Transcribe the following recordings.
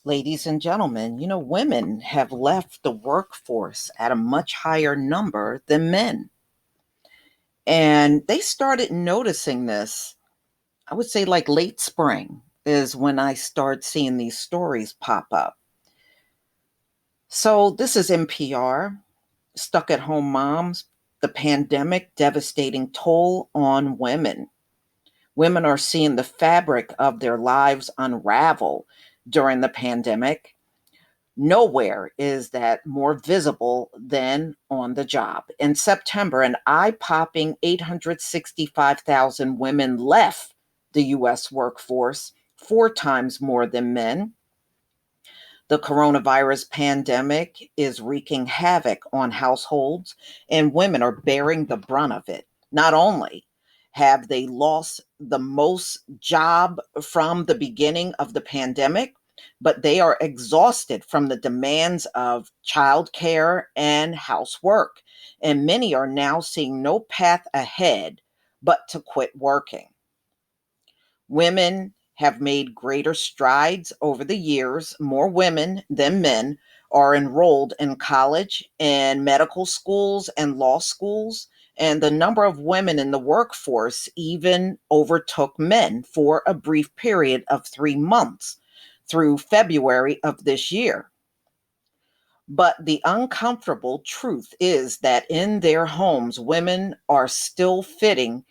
Ladies and gentlemen, women have left the workforce at a much higher number than men. And they started noticing this, I would say like late spring is when I start seeing these stories pop up. So this is NPR, Stuck at Home Moms, the pandemic devastating toll on women. Women are seeing the fabric of their lives unravel during the pandemic. Nowhere is that more visible than on the job. In September, an eye popping 865,000 women left the US workforce, four times more than men. The coronavirus pandemic is wreaking havoc on households, and women are bearing the brunt of it. Not only have they lost the most job from the beginning of the pandemic, but they are exhausted from the demands of childcare and housework. And many are now seeing no path ahead but to quit working. Women have made greater strides over the years. More women than men are enrolled in college and medical schools and law schools. And the number of women in the workforce even overtook men for a brief period of 3 months through February of this year. But the uncomfortable truth is that in their homes, women are still fitting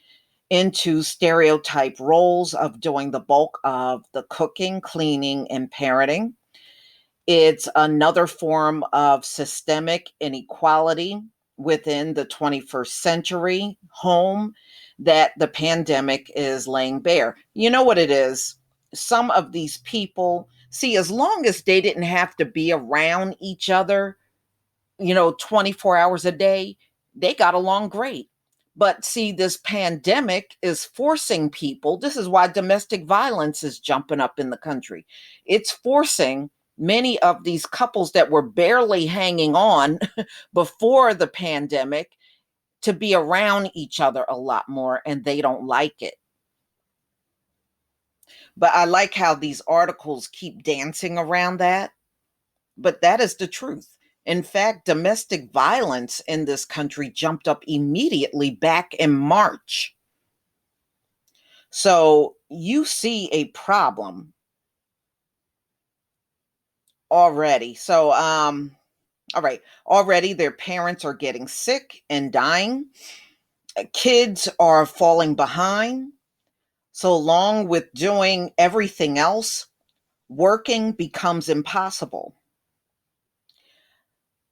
into stereotype roles of doing the bulk of the cooking, cleaning, and parenting. It's another form of systemic inequality within the 21st century home that the pandemic is laying bare. You know what it is? Some of these people, see, as long as they didn't have to be around each other 24 hours a day, they got along great. But see, this pandemic is forcing people. This is why domestic violence is jumping up in the country. It's forcing many of these couples that were barely hanging on before the pandemic to be around each other a lot more, and they don't like it. But I like how these articles keep dancing around that. But that is the truth. In fact, domestic violence in this country jumped up immediately back in March. So you see a problem already. All right, already their parents are getting sick and dying. Kids are falling behind. So along with doing everything else, working becomes impossible.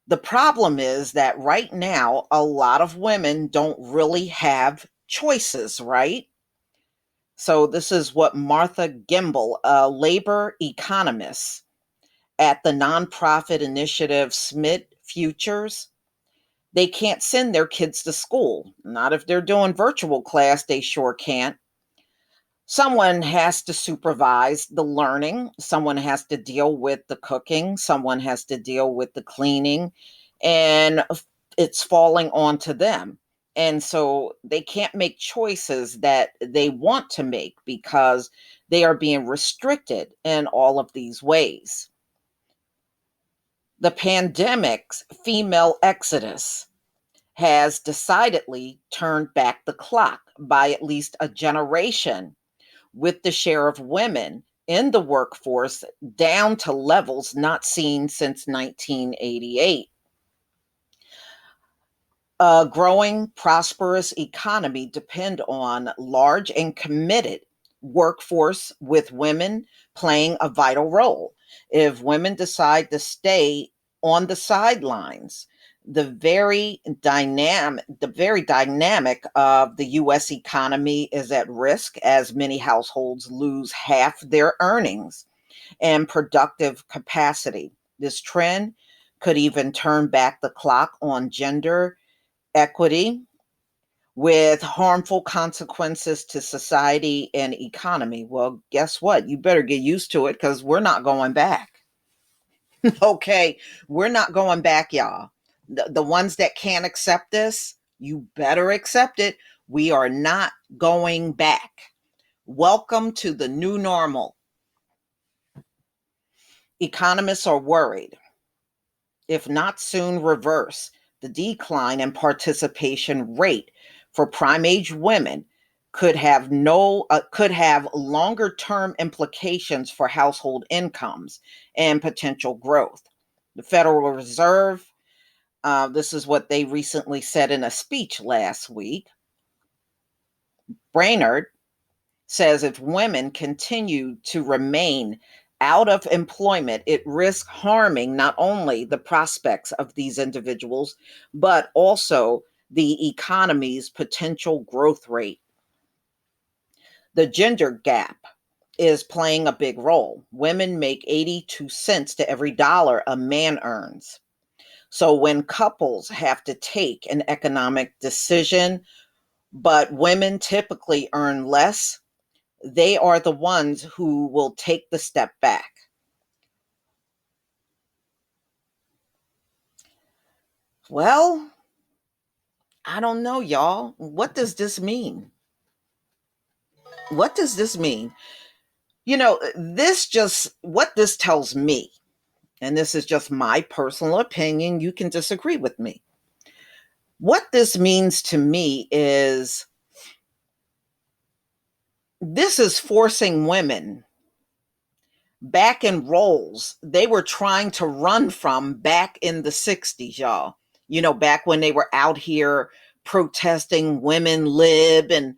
The problem is that right now, a lot of women don't really have choices, right? So, this is what Martha Gimbel, a labor economist at the nonprofit initiative Smith Futures, they can't send their kids to school. Not if they're doing virtual class, they sure can't. Someone has to supervise the learning, someone has to deal with the cooking, someone has to deal with the cleaning, and it's falling onto them. And so they can't make choices that they want to make because they are being restricted in all of these ways. The pandemic's female exodus has decidedly turned back the clock by at least a generation, with the share of women in the workforce down to levels not seen since 1988. A growing, prosperous economy depend on large and committed workforce with women playing a vital role. If women decide to stay on the sidelines, the very dynamic of the US economy is at risk as many households lose half their earnings and productive capacity. This trend could even turn back the clock on gender equity with harmful consequences to society and economy. Well, guess what? You better get used to it because we're not going back. Okay, we're not going back, y'all. The ones that can't accept this, you better accept it. We are not going back. Welcome to the new normal. Economists are worried, if not soon reverse, the decline in participation rate for prime age women could have longer term implications for household incomes and potential growth. The Federal Reserve, this is what they recently said in a speech last week. Brainerd says if women continue to remain out of employment, it risks harming not only the prospects of these individuals, but also the economy's potential growth rate. The gender gap is playing a big role. Women make 82 cents to every dollar a man earns. So when couples have to take an economic decision, but women typically earn less, they are the ones who will take the step back. Well, I don't know, y'all. What does this mean? What does this mean? What this tells me, and this is just my personal opinion, you can disagree with me. What this means to me is this is forcing women back in roles they were trying to run from back in the 60s, y'all. Back when they were out here protesting women lib and,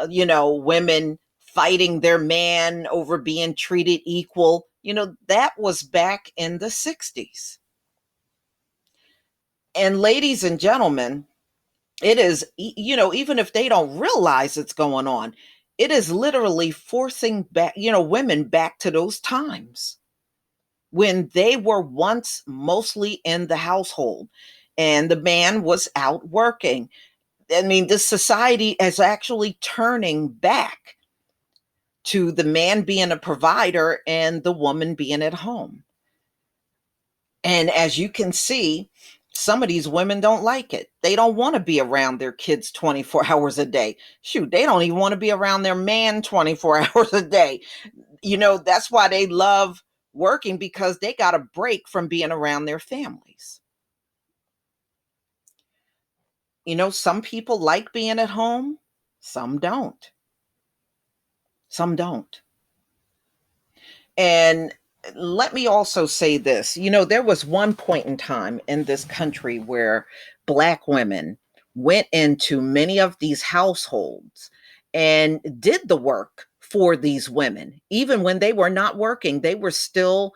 women fighting their man over being treated equal. That was back in the 60s. And ladies and gentlemen, it is, even if they don't realize it's going on, it is literally forcing back, women back to those times when they were once mostly in the household and the man was out working. I mean, this society is actually turning back to the man being a provider and the woman being at home. And as you can see, some of these women don't like it. They don't want to be around their kids 24 hours a day. Shoot, they don't even want to be around their man 24 hours a day. That's why they love working, because they got a break from being around their families. Some people like being at home, some don't. Some don't. And let me also say this, there was one point in time in this country where Black women went into many of these households and did the work for these women. Even when they were not working, they were still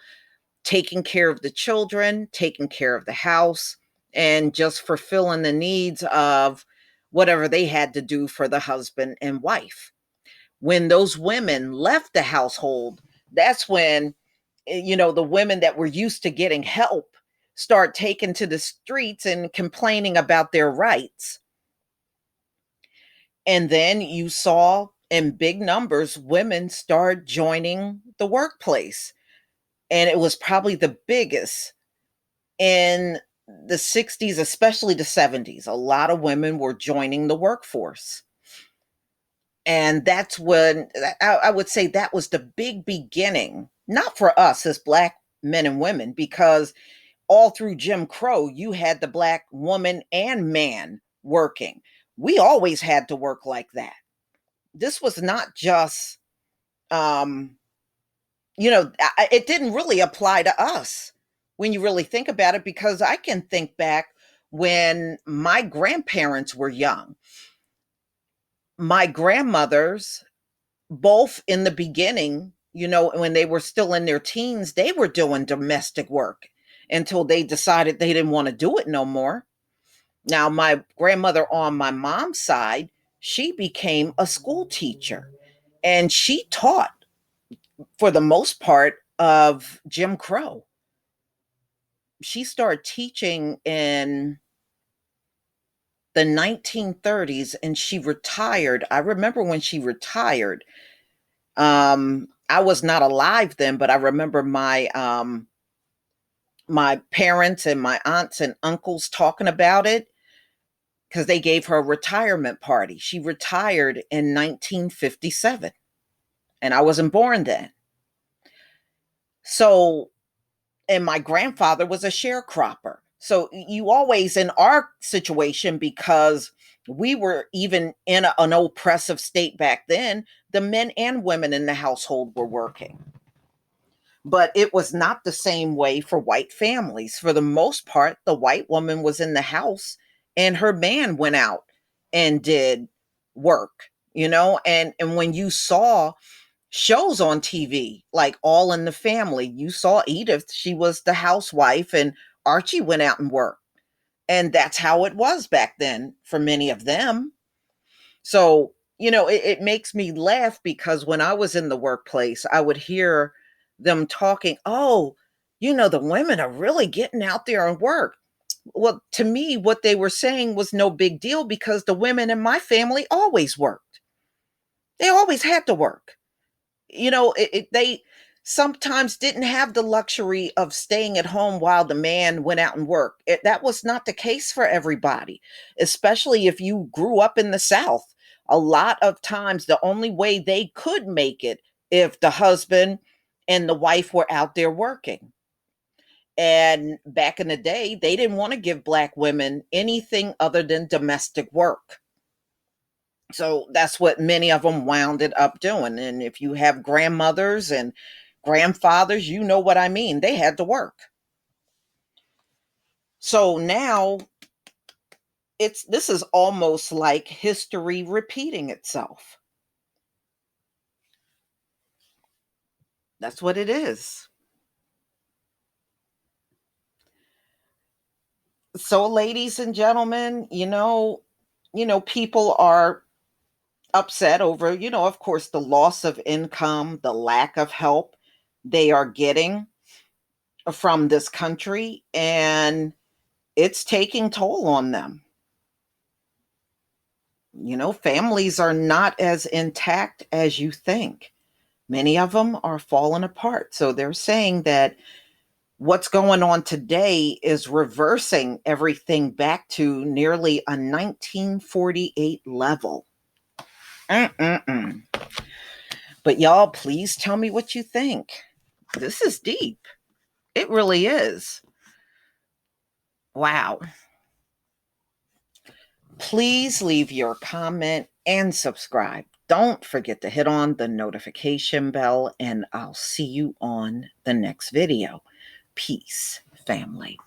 taking care of the children, taking care of the house, and just fulfilling the needs of whatever they had to do for the husband and wife. When those women left the household, that's when, the women that were used to getting help start taking to the streets and complaining about their rights. And then you saw in big numbers women start joining the workplace. And it was probably the biggest in the 60s, especially the 70s. A lot of women were joining the workforce. And that's when I would say that was the big beginning, not for us as Black men and women, because all through Jim Crow, you had the Black woman and man working. We always had to work like that. This was not just, it didn't really apply to us when you really think about it, because I can think back when my grandparents were young. My grandmothers, both in the beginning, when they were still in their teens, they were doing domestic work until they decided they didn't want to do it no more. Now, my grandmother on my mom's side, she became a school teacher and she taught for the most part of Jim Crow. She started teaching in the 1930s and she retired. I remember when she retired. I was not alive then, but I remember my parents and my aunts and uncles talking about it because they gave her a retirement party. She retired in 1957, and I wasn't born then. So And my grandfather was a sharecropper. So you always, in our situation, because we were even in an oppressive state back then, the men and women in the household were working. But it was not the same way for white families. For the most part, the white woman was in the house and her man went out and did work, and when you saw shows on TV like All in the Family, you saw Edith, she was the housewife and Archie went out and worked. And that's how it was back then for many of them. So, it makes me laugh because when I was in the workplace, I would hear them talking, oh, the women are really getting out there and work. Well, to me, what they were saying was no big deal because the women in my family always worked. They always had to work. They sometimes didn't have the luxury of staying at home while the man went out and worked. That was not the case for everybody, especially if you grew up in the South. A lot of times, the only way they could make it if the husband and the wife were out there working. And back in the day, they didn't want to give Black women anything other than domestic work. So that's what many of them wound up doing. And if you have grandmothers and grandfathers, you know what I mean. They had to work. So now this is almost like history repeating itself. That's what it is. So ladies and gentlemen, people are upset over, of course, the loss of income, the lack of help they are getting from this country, and it's taking toll on them. Families are not as intact as you think. Many of them are falling apart. So they're saying that what's going on today is reversing everything back to nearly a 1948 level. Mm-mm-mm. But y'all, please tell me what you think. This is deep. It really is. Wow. Please leave your comment and subscribe. Don't forget to hit on the notification bell, and I'll see you on the next video. Peace, family.